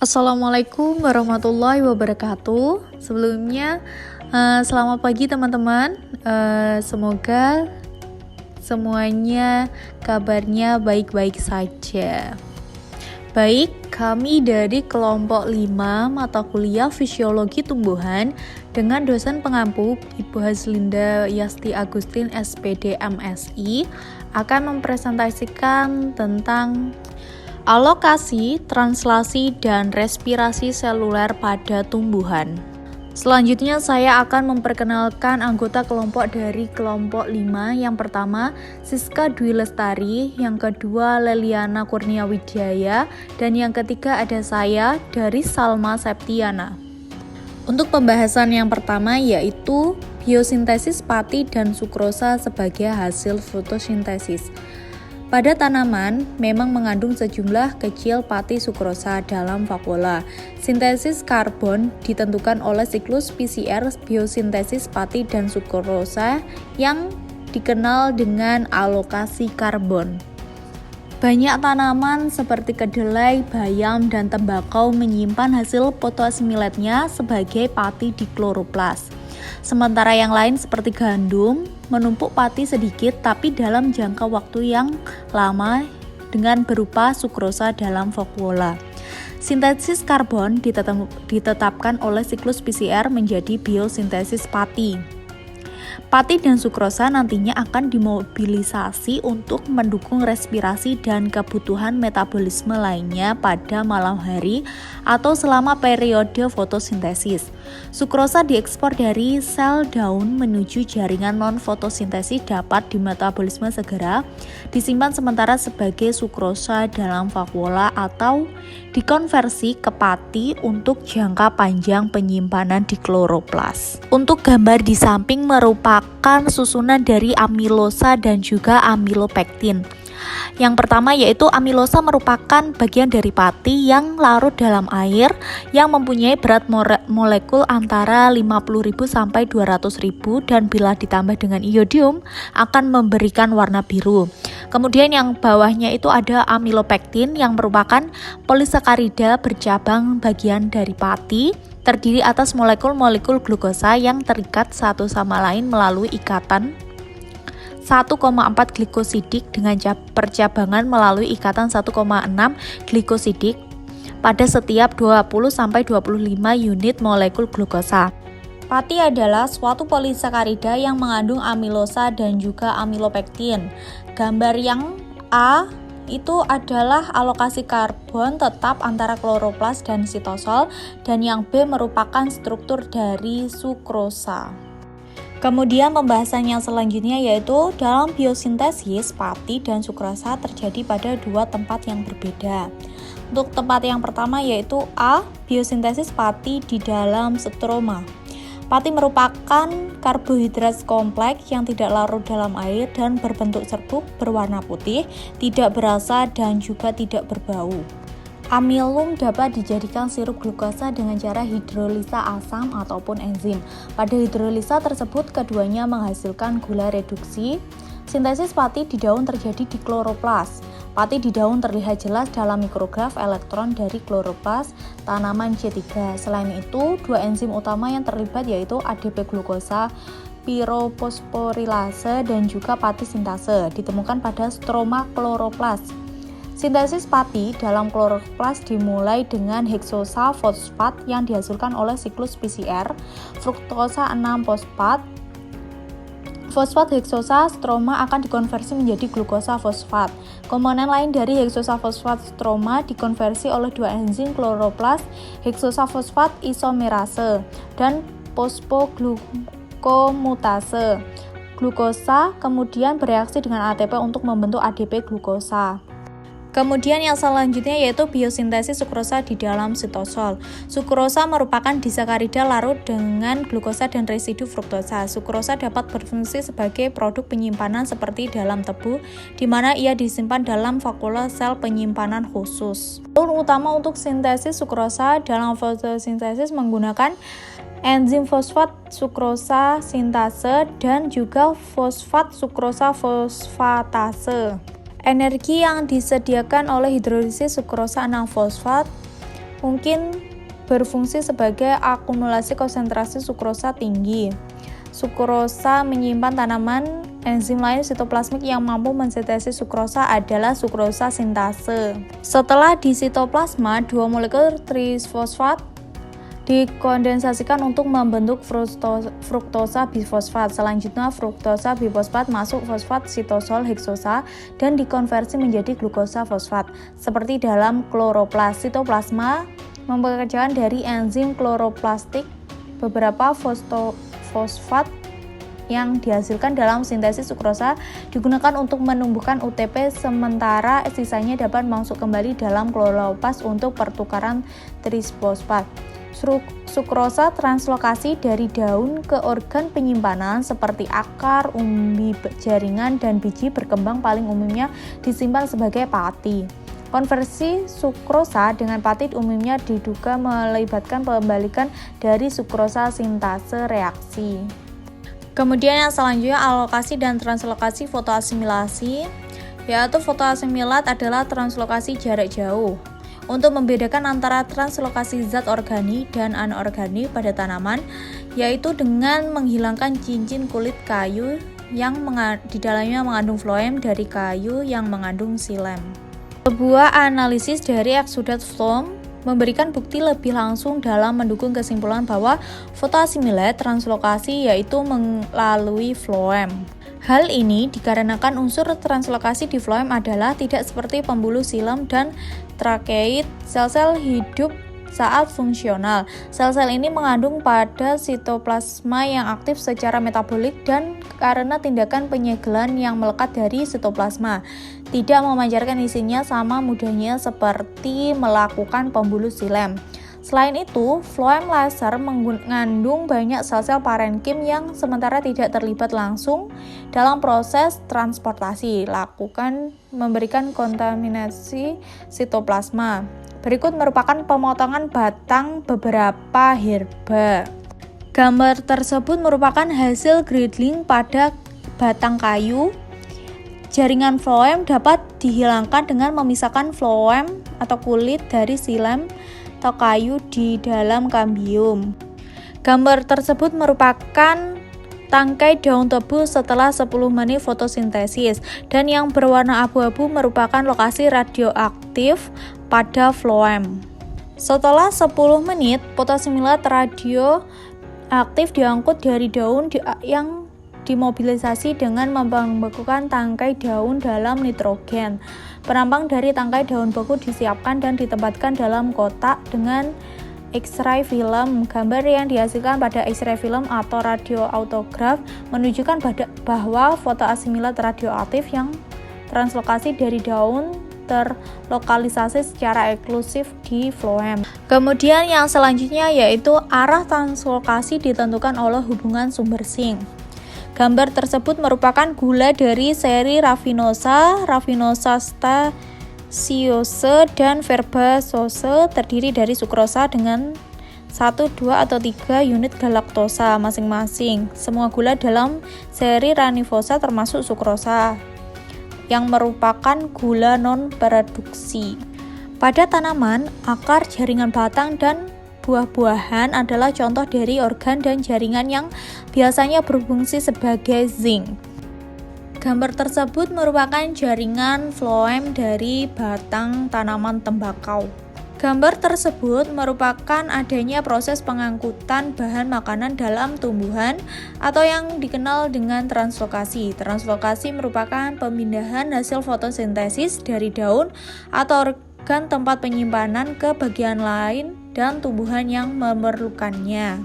Assalamualaikum warahmatullahi wabarakatuh. Sebelumnya, selamat pagi teman-teman. Semoga semuanya kabarnya baik-baik saja. Baik, kami dari kelompok 5 mata kuliah Fisiologi Tumbuhan dengan dosen pengampu Ibu Haslinda Yasti Agustin SPD MSI akan mempresentasikan tentang alokasi, translasi, dan respirasi seluler pada tumbuhan. Selanjutnya saya akan memperkenalkan anggota kelompok dari kelompok 5. Yang pertama, Siska Dwi Lestari, yang kedua Leliana Kurniawijaya, dan yang ketiga ada saya dari Salma Septiana. Untuk pembahasan yang pertama yaitu biosintesis pati dan sukrosa sebagai hasil fotosintesis. Pada tanaman, memang mengandung sejumlah kecil pati sukrosa dalam vakuola. Sintesis karbon ditentukan oleh siklus PCR biosintesis pati dan sukrosa yang dikenal dengan alokasi karbon. Banyak tanaman seperti kedelai, bayam, dan tembakau menyimpan hasil fotoasimilatnya sebagai pati di kloroplas. Sementara yang lain seperti gandum menumpuk pati sedikit tapi dalam jangka waktu yang lama dengan berupa sukrosa dalam vakuola. Sintesis karbon ditetapkan oleh siklus PCR menjadi biosintesis pati. Pati dan sukrosa nantinya akan dimobilisasi untuk mendukung respirasi dan kebutuhan metabolisme lainnya pada malam hari atau selama periode fotosintesis. Sukrosa diekspor dari sel daun menuju jaringan non-fotosintesis dapat dimetabolisme segera, disimpan sementara sebagai sukrosa dalam vakuola atau dikonversi ke pati untuk jangka panjang penyimpanan di kloroplas. Untuk gambar di samping merupakan susunan dari amilosa dan juga amilopektin. Yang pertama yaitu amilosa merupakan bagian dari pati yang larut dalam air yang mempunyai berat molekul antara 50.000 sampai 200.000 dan bila ditambah dengan iodium akan memberikan warna biru. Kemudian yang bawahnya itu ada amilopektin yang merupakan polisakarida bercabang bagian dari pati, terdiri atas molekul-molekul glukosa yang terikat satu sama lain melalui ikatan 1,4 glikosidik dengan percabangan melalui ikatan 1,6 glikosidik pada setiap 20-25 unit molekul glukosa. Pati adalah suatu polisakarida yang mengandung amilosa dan juga amilopektin. Gambar yang A itu adalah alokasi karbon tetap antara kloroplas dan sitosol, dan yang B merupakan struktur dari sukrosa. Kemudian pembahasan yang selanjutnya yaitu dalam biosintesis pati dan sukrosa terjadi pada dua tempat yang berbeda. Untuk tempat yang pertama yaitu A, biosintesis pati di dalam stroma. Pati merupakan karbohidrat kompleks yang tidak larut dalam air dan berbentuk serbuk berwarna putih, tidak berasa dan juga tidak berbau. Amilum dapat dijadikan sirup glukosa dengan cara hidrolisa asam ataupun enzim. Pada hidrolisa tersebut keduanya menghasilkan gula reduksi. Sintesis pati di daun terjadi di kloroplas. Pati di daun terlihat jelas dalam mikrograf elektron dari kloroplas tanaman C3. Selain itu, dua enzim utama yang terlibat yaitu ADP glukosa, pirofosforilase, dan juga pati sintase ditemukan pada stroma kloroplas. Sintesis pati dalam kloroplas dimulai dengan heksosa fosfat yang dihasilkan oleh siklus PCR, fruktosa 6-fosfat. Fosfat heksosa stroma akan dikonversi menjadi glukosa fosfat. Komponen lain dari heksosa fosfat stroma dikonversi oleh dua enzim kloroplas, heksosa fosfat isomerase dan fosfoglukomutase. Glukosa kemudian bereaksi dengan ATP untuk membentuk ADP glukosa. Kemudian yang selanjutnya yaitu biosintesis sukrosa di dalam sitosol. Sukrosa merupakan disakarida larut dengan glukosa dan residu fruktosa. Sukrosa dapat berfungsi sebagai produk penyimpanan seperti dalam tebu, di mana ia disimpan dalam vakuola sel penyimpanan khusus. Alur utama untuk sintesis sukrosa dalam fotosintesis menggunakan enzim fosfat sukrosa sintase dan juga fosfat sukrosa fosfatase. Energi yang disediakan oleh hidrolisis sukrosa 6-fosfat mungkin berfungsi sebagai akumulasi konsentrasi sukrosa tinggi. Sukrosa menyimpan tanaman. Enzim lain sitoplasmik yang mampu mensintesis sukrosa adalah sukrosa sintase. Setelah di sitoplasma, 2 molekul trisfosfat dikondensasikan untuk membentuk fruktosa bifosfat. Selanjutnya, fruktosa bifosfat masuk fosfat sitosol heksosa dan dikonversi menjadi glukosa fosfat. Seperti dalam kloroplas, sitoplasma mempekerjakan dari enzim kloroplastik. Beberapa fosfat yang dihasilkan dalam sintesis sukrosa digunakan untuk menumbuhkan UTP, sementara sisanya dapat masuk kembali dalam kloroplas untuk pertukaran trisfosfat. Sukrosa translokasi dari daun ke organ penyimpanan seperti akar, umbi, jaringan, dan biji berkembang paling umumnya disimpan sebagai pati. Konversi sukrosa dengan pati umumnya diduga melibatkan pembalikan dari sukrosa sintase reaksi. Kemudian yang selanjutnya alokasi dan translokasi fotoasimilasi, yaitu fotoasimilat adalah translokasi jarak jauh. Untuk membedakan antara translokasi zat organik dan anorganik pada tanaman, yaitu dengan menghilangkan cincin kulit kayu yang di dalamnya mengandung floem dari kayu yang mengandung xilem. Sebuah analisis dari eksudat phloem memberikan bukti lebih langsung dalam mendukung kesimpulan bahwa fotoasimilat translokasi yaitu melalui floem. Hal ini dikarenakan unsur translokasi di floem adalah tidak seperti pembuluh xilem dan trakeid sel-sel hidup saat fungsional. Sel-sel ini mengandung pada sitoplasma yang aktif secara metabolik dan karena tindakan penyegelan yang melekat dari sitoplasma tidak memancarkan isinya sama mudahnya seperti melakukan pembuluh xilem. Selain itu, floem laser mengandung banyak sel-sel parenkim yang sementara tidak terlibat langsung dalam proses transportasi, memberikan kontaminasi sitoplasma. Berikut merupakan pemotongan batang beberapa herba. Gambar tersebut merupakan hasil gradling pada batang kayu. Jaringan floem dapat dihilangkan dengan memisahkan floem atau kulit dari xilem atau kayu di dalam kambium. Gambar tersebut merupakan tangkai daun tebu setelah 10 menit fotosintesis, dan yang berwarna abu-abu merupakan lokasi radioaktif pada floem. Setelah 10 menit, fotoasimilat radioaktif diangkut dari daun yang dimobilisasi dengan membekukan tangkai daun dalam nitrogen. Penampang dari tangkai daun beku disiapkan dan ditempatkan dalam kotak dengan X-ray film. Gambar yang dihasilkan pada X-ray film atau radioautograf menunjukkan bahwa fotoasimilat radioaktif yang translokasi dari daun terlokalisasi secara eksklusif di floem. Kemudian yang selanjutnya yaitu arah translokasi ditentukan oleh hubungan sumber zinc. Gambar tersebut merupakan gula dari seri Raffinosa stasiose, dan verbasose, terdiri dari sukrosa dengan 1, 2, atau 3 unit galaktosa masing-masing. Semua gula dalam seri Ranifosa termasuk sukrosa, yang merupakan gula non-produksi. Pada tanaman, akar, jaringan batang, dan buah-buahan adalah contoh dari organ dan jaringan yang biasanya berfungsi sebagai zinc. Gambar tersebut merupakan jaringan floem dari batang tanaman tembakau. Gambar tersebut merupakan adanya proses pengangkutan bahan makanan dalam tumbuhan atau yang dikenal dengan translokasi. Translokasi merupakan pemindahan hasil fotosintesis dari daun atau organ tempat penyimpanan ke bagian lain dan tumbuhan yang memerlukannya.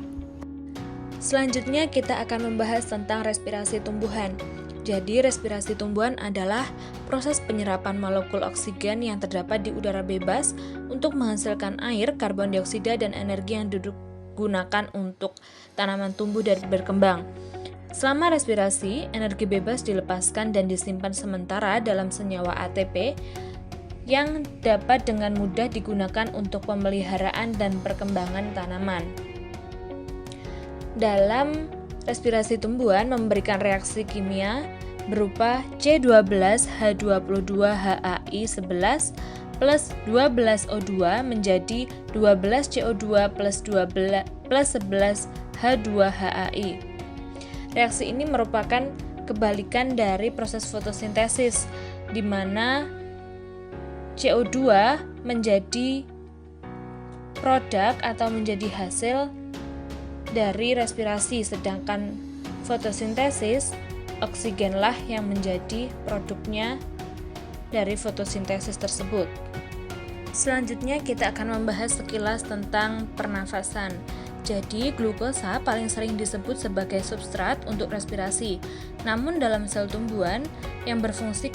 Selanjutnya kita akan membahas tentang respirasi tumbuhan. Jadi respirasi tumbuhan adalah proses penyerapan molekul oksigen yang terdapat di udara bebas untuk menghasilkan air, karbon dioksida, dan energi yang digunakan untuk tanaman tumbuh dan berkembang. Selama respirasi, energi bebas dilepaskan dan disimpan sementara dalam senyawa ATP yang dapat dengan mudah digunakan untuk pemeliharaan dan perkembangan tanaman. Dalam respirasi tumbuhan memberikan reaksi kimia berupa C12H22HAI11 plus 12O2 menjadi 12CO2 plus 11 H2HAI. Reaksi ini merupakan kebalikan dari proses fotosintesis, di mana CO2 menjadi produk atau menjadi hasil dari respirasi, sedangkan fotosintesis, oksigenlah yang menjadi produknya dari fotosintesis tersebut. Selanjutnya kita akan membahas sekilas tentang pernafasan. Jadi, glukosa paling sering disebut sebagai substrat untuk respirasi. Namun dalam sel tumbuhan yang berfungsi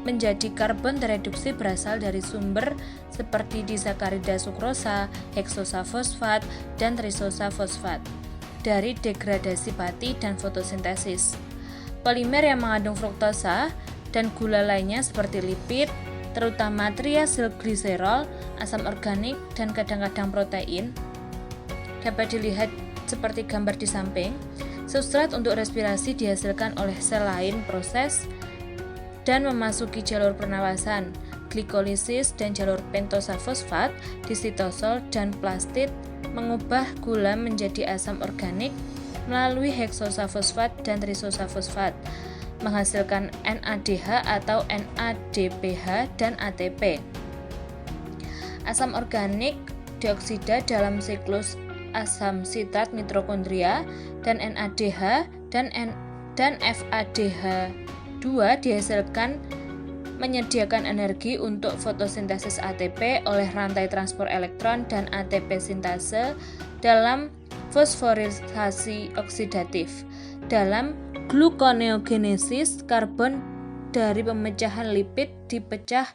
menjadi karbon tereduksi berasal dari sumber seperti disakarida sukrosa, heksosa fosfat, dan trisosa fosfat dari degradasi pati dan fotosintesis. Polimer yang mengandung fruktosa dan gula lainnya seperti lipid, terutama triasylgliserol, asam organik, dan kadang-kadang protein, dapat dilihat seperti gambar di samping. Substrat untuk respirasi dihasilkan oleh sel lain proses dan memasuki jalur pernafasan, glikolisis dan jalur pentosa fosfat di sitosol dan plastid mengubah gula menjadi asam organik melalui heksosa fosfat dan trisosa fosfat, menghasilkan NADH atau NADPH dan ATP. Asam organik dioksida dalam siklus asam sitrat mitokondria dan NADH dan FADH2 dihasilkan menyediakan energi untuk fotosintesis ATP oleh rantai transport elektron dan ATP sintase dalam fosforisasi oksidatif. Dalam gluconeogenesis, karbon dari pemecahan lipid dipecah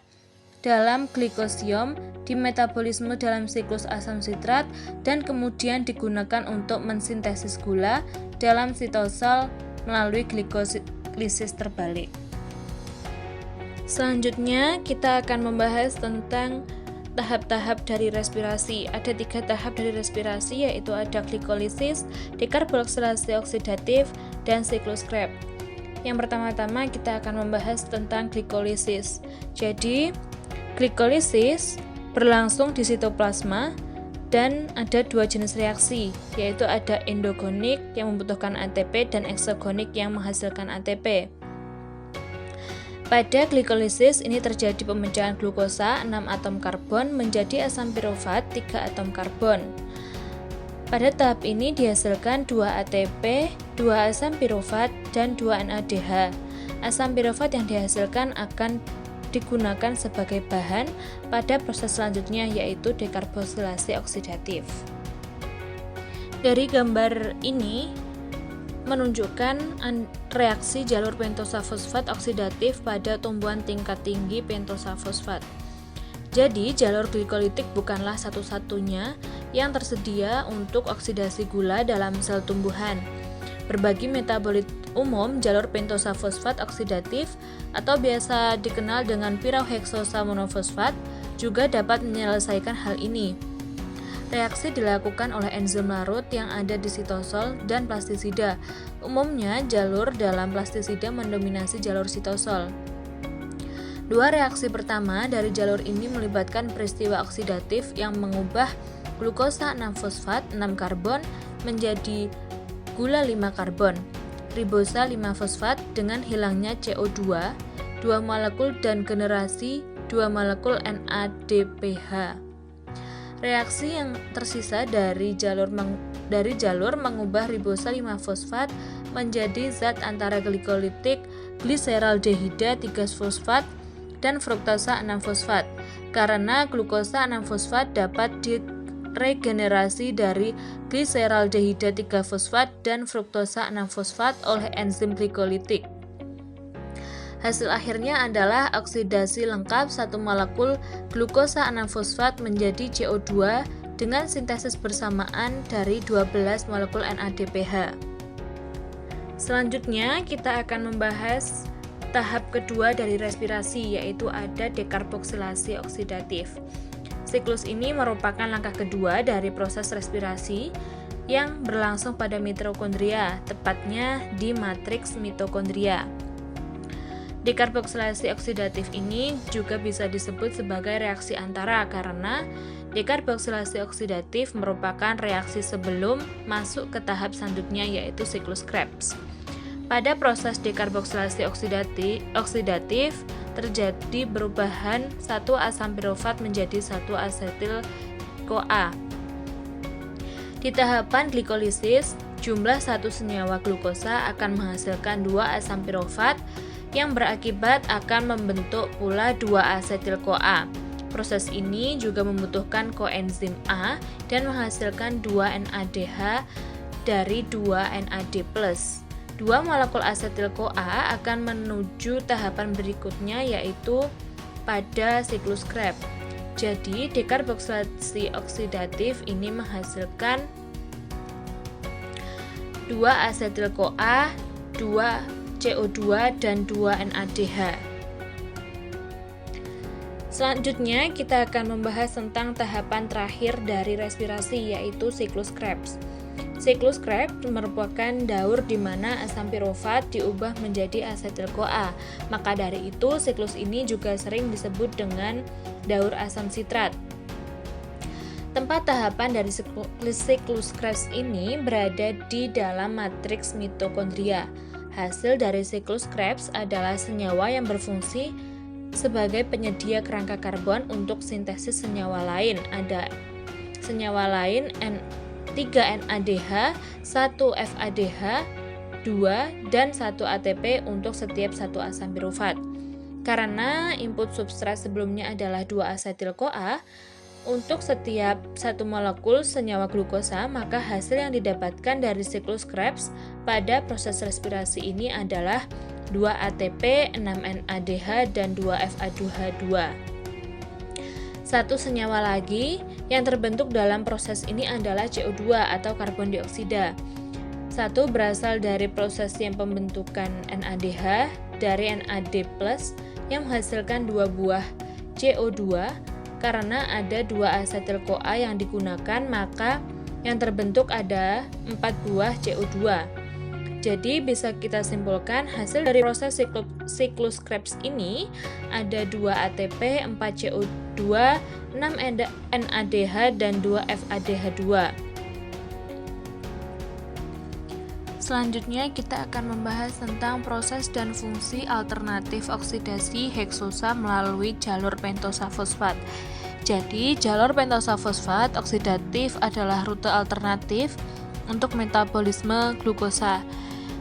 dalam glikosium, dimetabolisme dalam siklus asam sitrat, dan kemudian digunakan untuk mensintesis gula dalam sitosol melalui glikolisis terbalik. Selanjutnya, kita akan membahas tentang tahap-tahap dari respirasi. Ada 3 tahap dari respirasi, yaitu ada glikolisis, dekarboksilasi oksidatif, dan siklus Krebs. Yang pertama-tama kita akan membahas tentang glikolisis. Jadi, glikolisis berlangsung di sitoplasma dan ada 2 jenis reaksi, yaitu ada endogonik yang membutuhkan ATP dan eksogonik yang menghasilkan ATP. Pada glikolisis ini terjadi pemecahan glukosa 6 atom karbon menjadi asam pirofat 3 atom karbon. Pada tahap ini dihasilkan 2 ATP, 2 asam pirofat, dan 2 NADH. Asam pirofat yang dihasilkan akan digunakan sebagai bahan pada proses selanjutnya, yaitu dekarboksilasi oksidatif. Dari gambar ini menunjukkan reaksi jalur pentosa fosfat oksidatif pada tumbuhan tingkat tinggi pentosa fosfat. Jadi, jalur glikolitik bukanlah satu-satunya yang tersedia untuk oksidasi gula dalam sel tumbuhan. Berbagi metabolit umum, jalur pentosa fosfat oksidatif atau biasa dikenal dengan pirauheksosa monofosfat juga dapat menyelesaikan hal ini. Reaksi dilakukan oleh enzim larut yang ada di sitosol dan plastisida. Umumnya, jalur dalam plastisida mendominasi jalur sitosol. 2 reaksi pertama dari jalur ini melibatkan peristiwa oksidatif yang mengubah glukosa 6-fosfat 6 karbon menjadi gula 5 karbon, ribosa 5-fosfat dengan hilangnya CO2, 2 molekul dan generasi 2 molekul NADPH. Reaksi yang tersisa dari jalur mengubah ribosa 5-fosfat menjadi zat antara glikolitik, gliseraldehida 3-fosfat, dan fruktosa 6-fosfat. Karena glukosa 6-fosfat dapat diregenerasi dari gliseraldehida 3-fosfat dan fruktosa 6-fosfat oleh enzim glikolitik. Hasil akhirnya adalah oksidasi lengkap 1 molekul glukosa 6-fosfat menjadi CO2 dengan sintesis bersamaan dari 12 molekul NADPH. Selanjutnya, kita akan membahas tahap kedua dari respirasi, yaitu ada dekarboksilasi oksidatif. Siklus ini merupakan langkah kedua dari proses respirasi yang berlangsung pada mitokondria, tepatnya di matriks mitokondria. Dekarboksilasi oksidatif ini juga bisa disebut sebagai reaksi antara karena dekarboksilasi oksidatif merupakan reaksi sebelum masuk ke tahap selanjutnya yaitu siklus Krebs. Pada proses dekarboksilasi oksidatif terjadi perubahan satu asam pirofat menjadi satu asetil-CoA. Di tahapan glikolisis, jumlah satu senyawa glukosa akan menghasilkan dua asam pirofat yang berakibat akan membentuk pula 2-asetil-CoA. Proses ini juga membutuhkan koenzim A dan menghasilkan 2 NADH dari 2 NAD+. Dua molekul asetil-CoA akan menuju tahapan berikutnya yaitu pada siklus Krebs. Jadi, dekarboksilasi oksidatif ini menghasilkan 2-asetil-CoA, 2 CO2 dan 2 NADH. Selanjutnya kita akan membahas tentang tahapan terakhir dari respirasi yaitu siklus Krebs. Siklus Krebs merupakan daur di mana asam pirofat diubah menjadi asetil-CoA. Maka dari itu siklus ini juga sering disebut dengan daur asam sitrat. Tempat tahapan dari siklus Krebs ini berada di dalam matriks mitokondria. Hasil dari siklus Krebs adalah senyawa yang berfungsi sebagai penyedia kerangka karbon untuk sintesis senyawa lain. Ada senyawa lain 3 NADH, 1 FADH, 2 dan 1 ATP untuk setiap satu asam pirofat. Karena input substrat sebelumnya adalah 2 asetil-CoA, untuk setiap satu molekul senyawa glukosa, maka hasil yang didapatkan dari siklus Krebs pada proses respirasi ini adalah 2 ATP, 6 NADH, dan 2 FA2H2. Satu senyawa lagi yang terbentuk dalam proses ini adalah CO2 atau karbon dioksida. Satu berasal dari proses yang pembentukan NADH dari NAD+ yang menghasilkan 2 buah CO2. Karena ada 2 asetil-CoA yang digunakan, maka yang terbentuk ada 4 buah CO2. Jadi bisa kita simpulkan hasil dari proses siklus Krebs ini ada 2 ATP, 4 CO2, 6 NADH, dan 2 FADH2. Selanjutnya kita akan membahas tentang proses dan fungsi alternatif oksidasi heksosa melalui jalur pentosa fosfat. Jadi, jalur pentosa fosfat oksidatif adalah rute alternatif untuk metabolisme glukosa.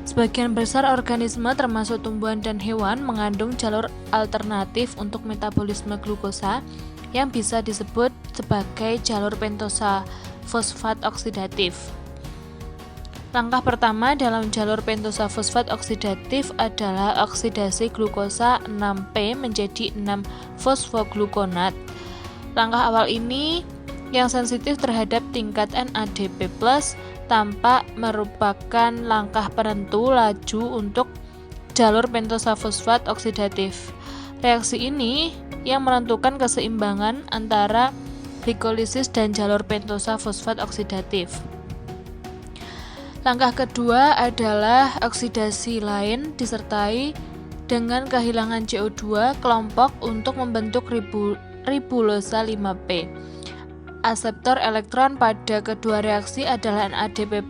Sebagian besar organisme termasuk tumbuhan dan hewan mengandung jalur alternatif untuk metabolisme glukosa yang bisa disebut sebagai jalur pentosa fosfat oksidatif. Langkah pertama dalam jalur pentosa fosfat oksidatif adalah oksidasi glukosa 6P menjadi 6-fosfoglukonat. Langkah awal ini yang sensitif terhadap tingkat NADP+, tampak merupakan langkah penentu laju untuk jalur pentosa fosfat oksidatif. Reaksi ini yang menentukan keseimbangan antara glikolisis dan jalur pentosa fosfat oksidatif. Langkah kedua adalah oksidasi lain disertai dengan kehilangan CO2 kelompok untuk membentuk ribulosa 5P. Aseptor elektron pada kedua reaksi adalah NADP+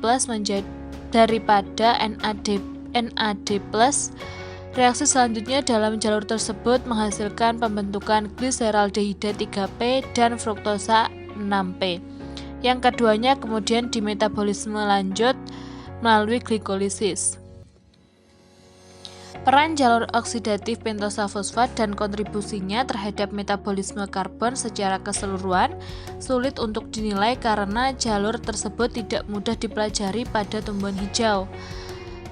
daripada NAD+. Reaksi selanjutnya dalam jalur tersebut menghasilkan pembentukan gliseraldehida 3P dan fruktosa 6P. Yang keduanya kemudian dimetabolisme lanjut melalui glikolisis. Peran jalur oksidatif pentosa fosfat dan kontribusinya terhadap metabolisme karbon secara keseluruhan sulit untuk dinilai karena jalur tersebut tidak mudah dipelajari pada tumbuhan hijau.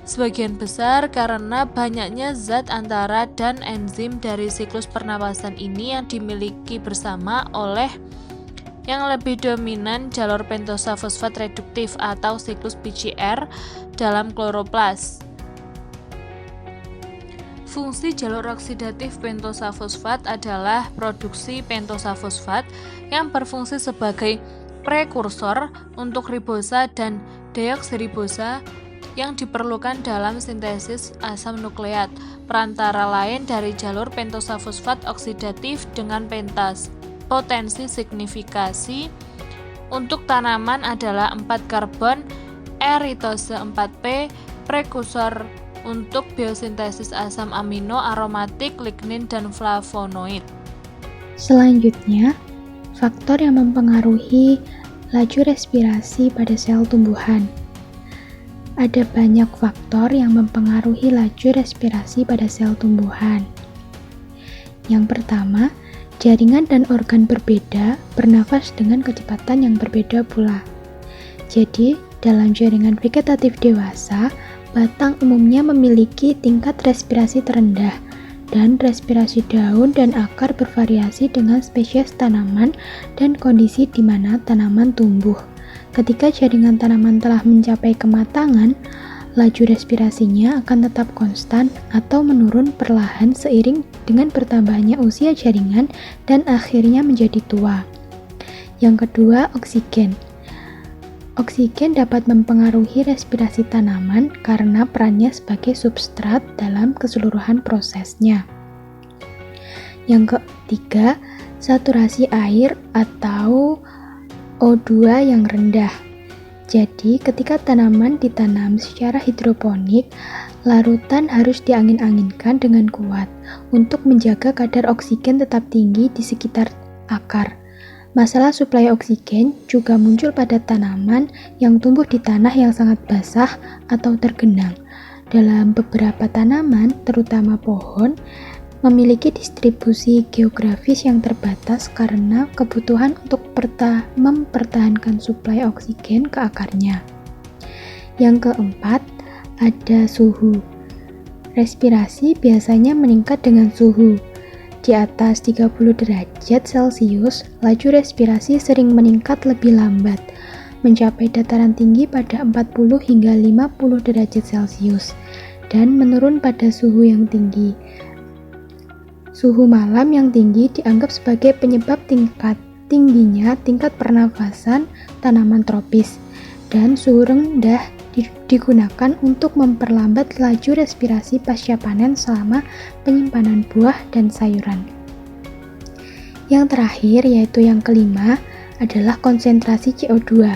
Sebagian besar karena banyaknya zat antara dan enzim dari siklus pernapasan ini yang dimiliki bersama oleh yang lebih dominan jalur pentosa fosfat reduktif atau siklus PCR dalam kloroplas. Fungsi jalur oksidatif pentosa fosfat adalah produksi pentosa fosfat yang berfungsi sebagai prekursor untuk ribosa dan deoksiribosa yang diperlukan dalam sintesis asam nukleat, perantara lain dari jalur pentosa fosfat oksidatif dengan pentas. Potensi signifikasi untuk tanaman adalah 4 karbon, eritose 4P, prekursor untuk biosintesis asam amino, aromatik, lignin, dan flavonoid. Selanjutnya, faktor yang mempengaruhi laju respirasi pada sel tumbuhan. Ada banyak faktor yang mempengaruhi laju respirasi pada sel tumbuhan. Yang pertama, jaringan dan organ berbeda bernafas dengan kecepatan yang berbeda pula. Jadi, dalam jaringan vegetatif dewasa, batang umumnya memiliki tingkat respirasi terendah, dan respirasi daun dan akar bervariasi dengan spesies tanaman dan kondisi di mana tanaman tumbuh. Ketika jaringan tanaman telah mencapai kematangan, laju respirasinya akan tetap konstan atau menurun perlahan seiring dengan bertambahnya usia jaringan dan akhirnya menjadi tua. Yang kedua, oksigen. Oksigen dapat mempengaruhi respirasi tanaman karena perannya sebagai substrat dalam keseluruhan prosesnya. Yang ketiga, saturasi air atau O2 yang rendah. Jadi, ketika tanaman ditanam secara hidroponik, larutan harus diangin-anginkan dengan kuat untuk menjaga kadar oksigen tetap tinggi di sekitar akar. Masalah suplai oksigen juga muncul pada tanaman yang tumbuh di tanah yang sangat basah atau tergenang. Dalam beberapa tanaman, terutama pohon, memiliki distribusi geografis yang terbatas karena kebutuhan untuk mempertahankan suplai oksigen ke akarnya. Yang keempat, ada suhu. Respirasi biasanya meningkat dengan suhu. Di atas 30 derajat Celcius, laju respirasi sering meningkat lebih lambat, mencapai dataran tinggi pada 40 hingga 50 derajat Celcius, dan menurun pada suhu yang tinggi. Suhu malam yang tinggi dianggap sebagai penyebab tingginya tingkat pernafasan tanaman tropis, dan suhu rendah digunakan untuk memperlambat laju respirasi pasca panen selama penyimpanan buah dan sayuran. Yang terakhir, yaitu yang kelima, adalah konsentrasi CO2.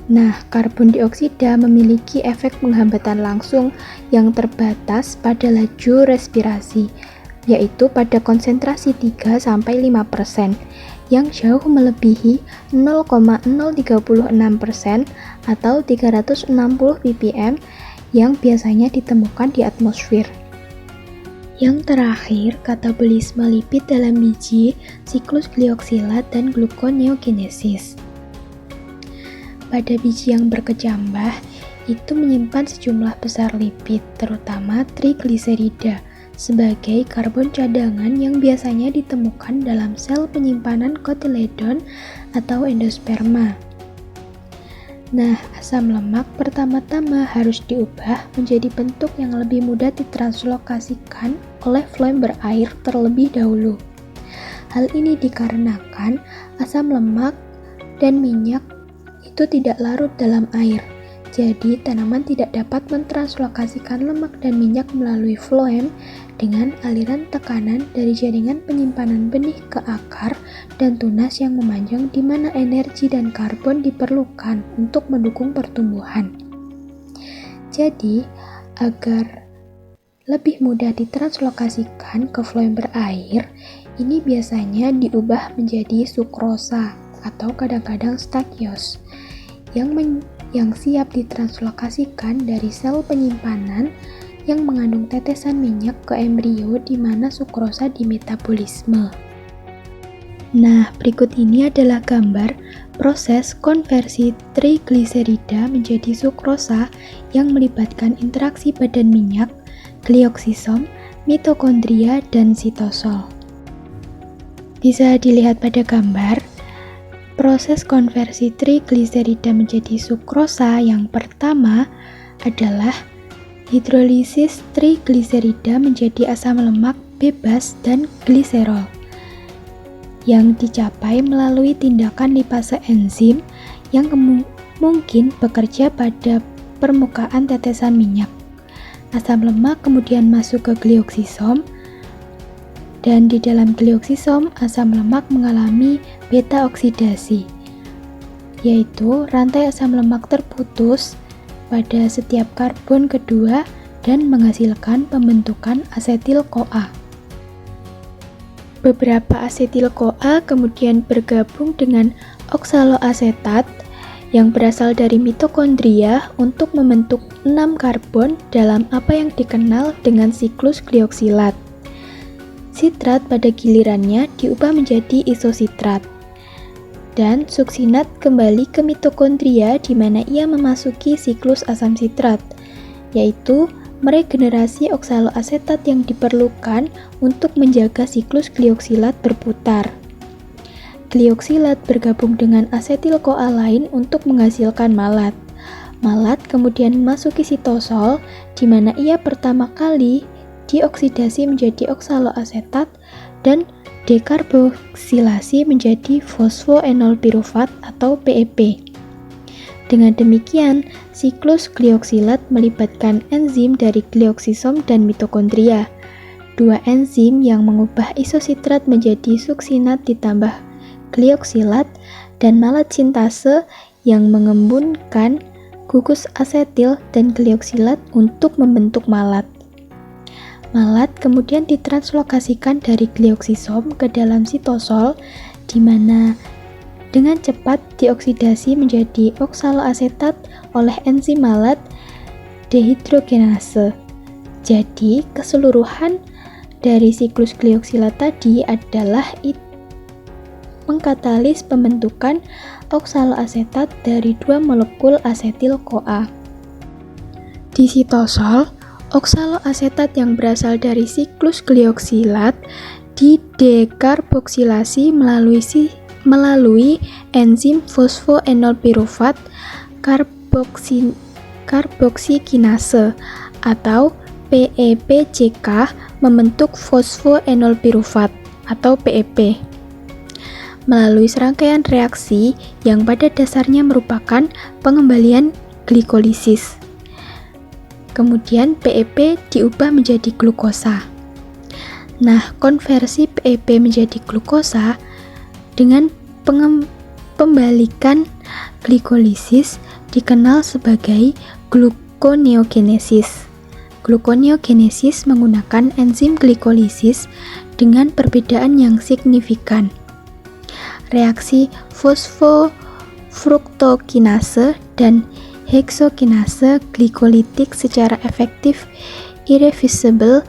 Nah, karbon dioksida memiliki efek penghambatan langsung yang terbatas pada laju respirasi, yaitu pada konsentrasi 3-5%, yang jauh melebihi 0,036% atau 360 ppm yang biasanya ditemukan di atmosfer. Yang terakhir, katabolisme lipid dalam biji, siklus glioksilat, dan gluconeogenesis. Pada biji yang berkecambah, itu menyimpan sejumlah besar lipid, terutama trigliserida, sebagai karbon cadangan yang biasanya ditemukan dalam sel penyimpanan kotiledon atau endosperma. Nah, asam lemak pertama-tama harus diubah menjadi bentuk yang lebih mudah ditranslokasikan oleh floem berair terlebih dahulu. Hal ini dikarenakan asam lemak dan minyak itu tidak larut dalam air. Jadi, tanaman tidak dapat mentranslokasikan lemak dan minyak melalui floem dengan aliran tekanan dari jaringan penyimpanan benih ke akar dan tunas yang memanjang di mana energi dan karbon diperlukan untuk mendukung pertumbuhan. Jadi, agar lebih mudah ditranslokasikan ke floem berair, ini biasanya diubah menjadi sukrosa atau kadang-kadang stakios yang siap ditranslokasikan dari sel penyimpanan yang mengandung tetesan minyak ke embrio di mana sukrosa dimetabolisme. Nah, berikut ini adalah gambar proses konversi trigliserida menjadi sukrosa yang melibatkan interaksi badan minyak, glioksisom, mitokondria, dan sitosol. Bisa dilihat pada gambar, proses konversi trigliserida menjadi sukrosa yang pertama adalah hidrolisis trigliserida menjadi asam lemak bebas dan gliserol yang dicapai melalui tindakan lipase enzim yang mungkin bekerja pada permukaan tetesan minyak. Asam lemak kemudian masuk ke glioksisom, dan di dalam glioksisom asam lemak mengalami beta oksidasi, yaitu rantai asam lemak terputus pada setiap karbon kedua dan menghasilkan pembentukan asetil-CoA. Beberapa asetil-CoA kemudian bergabung dengan oksaloasetat yang berasal dari mitokondria untuk membentuk 6 karbon dalam apa yang dikenal dengan siklus glioksilat. Sitrat pada gilirannya diubah menjadi isositrat. Dan suksinat kembali ke mitokondria di mana ia memasuki siklus asam sitrat, yaitu meregenerasi oksaloasetat yang diperlukan untuk menjaga siklus glioksilat berputar. Glioksilat bergabung dengan asetil-CoA lain untuk menghasilkan malat. Malat kemudian memasuki sitosol, di mana ia pertama kali dioksidasi menjadi oksaloasetat dan dekarboksilasi menjadi fosfoenol pirufat atau PEP. Dengan demikian, siklus glioksilat melibatkan enzim dari glioksisom dan mitokondria. Dua enzim yang mengubah isositrat menjadi suksinat ditambah glioksilat dan malat sintase yang mengembunkan gugus asetil dan glioksilat untuk membentuk malat. Malat kemudian ditranslokasikan dari glioksisom ke dalam sitosol, di mana dengan cepat dioksidasi menjadi oksaloasetat oleh enzim malat dehidrogenase. Jadi, keseluruhan dari siklus glioksilat tadi adalah mengkatalis pembentukan oksaloasetat dari 2 molekul asetil-CoA. Di sitosol, oksaloasetat yang berasal dari siklus glioksilat didekarboksilasi melalui enzim fosfoenol pirufat karboksikinase atau PEPCK membentuk fosfoenol pirufat atau PEP melalui serangkaian reaksi yang pada dasarnya merupakan pengembalian glikolisis. Kemudian PEP diubah menjadi glukosa. Nah, konversi PEP menjadi glukosa dengan pembalikan glikolisis dikenal sebagai gluconeogenesis. Gluconeogenesis menggunakan enzim glikolisis dengan perbedaan yang signifikan. Reaksi fosfofruktokinase dan heksokinase glikolitik secara efektif irreversible.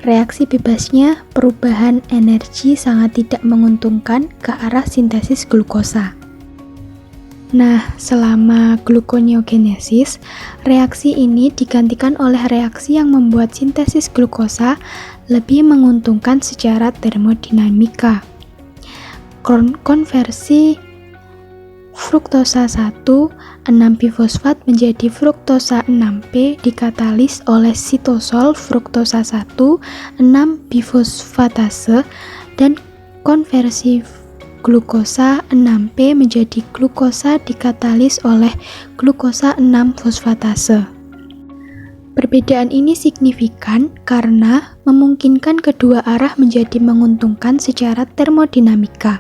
Reaksi bebasnya perubahan energi sangat tidak menguntungkan ke arah sintesis glukosa. Nah, selama gluconeogenesis, reaksi ini digantikan oleh reaksi yang membuat sintesis glukosa lebih menguntungkan secara termodinamika. Konversi fruktosa 1, 6-bifosfat menjadi fruktosa 6P dikatalis oleh sitosol fruktosa 1, 6-bifosfatase dan konversi glukosa 6P menjadi glukosa dikatalis oleh glukosa 6-fosfatase. Perbedaan ini signifikan karena memungkinkan kedua arah menjadi menguntungkan secara termodinamika,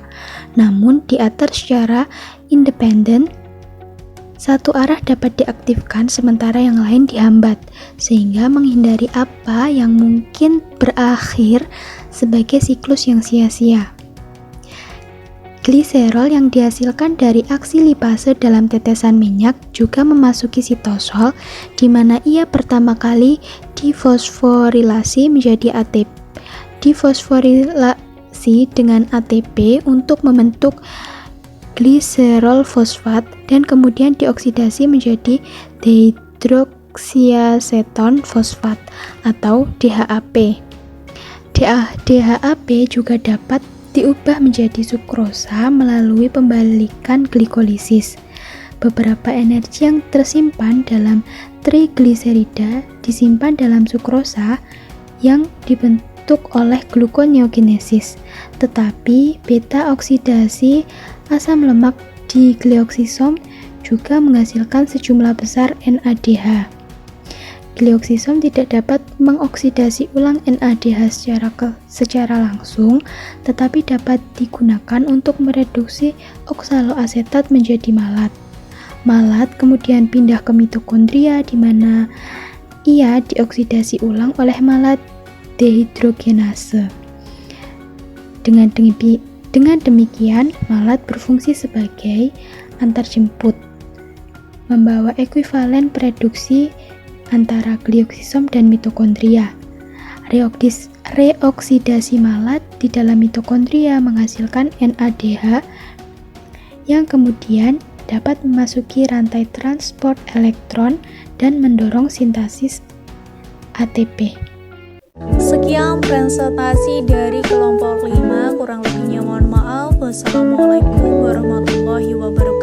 namun diatur secara independen. Satu arah dapat diaktifkan sementara yang lain dihambat, sehingga menghindari apa yang mungkin berakhir sebagai siklus yang sia-sia. Gliserol yang dihasilkan dari aksi lipase dalam tetesan minyak juga memasuki sitosol, di mana ia pertama kali difosforilasi menjadi ATP. Difosforilasi dengan ATP untuk membentuk gliserol fosfat dan kemudian dioksidasi menjadi dehidroksiaseton fosfat atau DHAP. DHAP juga dapat diubah menjadi sukrosa melalui pembalikan glikolisis. Beberapa energi yang tersimpan dalam trigliserida disimpan dalam sukrosa yang dibentuk oleh gluconeogenesis, tetapi beta oksidasi asam lemak di glioksisom juga menghasilkan sejumlah besar NADH. Glioksisom tidak dapat mengoksidasi ulang NADH secara langsung, tetapi dapat digunakan untuk mereduksi oksaloasetat menjadi malat. Malat kemudian pindah ke mitokondria di mana ia dioksidasi ulang oleh malat dehidrogenase. Dengan demikian, malat berfungsi sebagai antarjemput, membawa ekuivalen reduksi antara glioksisom dan mitokondria. Reoksidasi malat di dalam mitokondria menghasilkan NADH yang kemudian dapat memasuki rantai transport elektron dan mendorong sintesis ATP. Sekian presentasi dari kelompok 5, kurang lebihnya mohon maaf. Wassalamualaikum warahmatullahi wabarakatuh.